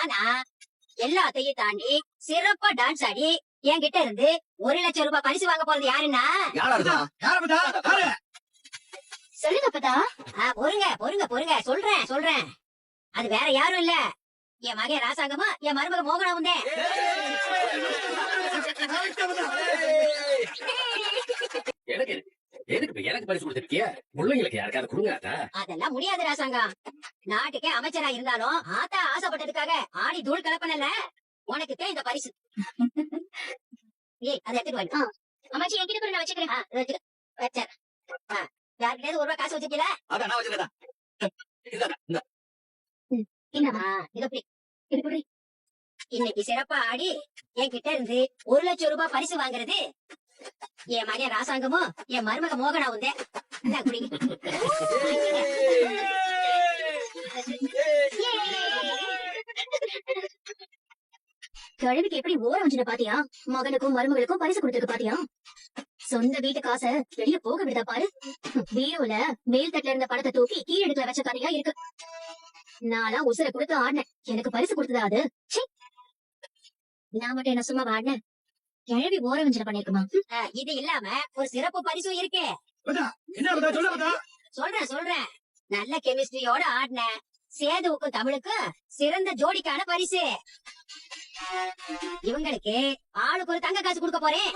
ஆனா எல்லாத்தையும் தாண்டி சிறப்பா டான்ஸ் ஆடி என்கிட்ட இருந்து 1,00,000 ரூபாய் பரிசு வாங்க போறது யாருன்னா சொல்லுங்க அப்பதா. பொறுங்க பொறுங்க பொறுங்க சொல்றேன். அது வேற யாரும் இல்ல, என் மகன் ராசாங்கமா என் மருமக மோகனாவும் தான். எனக்கு பரிசு கொடுத்திருக்கிய பிள்ளைங்களுக்கு யாருக்காவது கொடுங்க. அதெல்லாம் முடியாது ராசாங்கம். நாட்டுக்கே அமைச்சரா இருந்தாலும் ஆத்தா ஆசைப்பட்டதுக்காக ஆடி தூள் கலப்பனல, உனக்கு இந்த பரிசு. ஏய் அதை எடுத்துட்டு வாங்க. அம்மாச்சி என்கிட்ட கூட நான் வச்சுக்கிறேன். வச்சேன். யாருக்கிட்ட 1 ரூபாய் காசு வச்சிருக்கீல? அதான் நான் வச்சிருக்கேன். என்னமா இது இன்னைக்கு சிறப்பா ஆடி என்கிட்ட இருந்து 1,00,000 ரூபாய் பரிசு வாங்குறது என் மகன் ராசாங்கமும் என் மருமக மோகனாவும் தான். கிழவிக்கு எப்படி ஓரம் வச்சுட்டு பாத்தியா? மகனுக்கும் மருமகளுக்கும் பரிசு கொடுத்துருக்கு பாத்தியா? சொந்த வீட்டு காசை வெளிய போக விடுதா பாரு. பீரோல மேல் தட்டுல இருந்த படத்தை தூக்கி கீழடுக்குல வச்ச கதையா இருக்கு. நானா உசுரை கொடுத்து ஆடினேன், எனக்கு பரிசு கொடுத்ததா அது? நான் மட்டும் என்ன சும்மா ஆடினேன்? கிழவி ஓரம் வச்சுட்டு பண்ணிருக்குமா? இது இல்லாம ஒரு சிறப்பு பரிசும் இருக்கே. சொல்றேன். நல்ல கெமிஸ்ட்ரியோட ஆடின சேதுவுக்கும் தமிழுக்கும் சிறந்த ஜோடிக்கான பரிசு. இவங்களுக்கு ஆளுக்கு ஒரு தங்க காசு கொடுக்க போறேன்.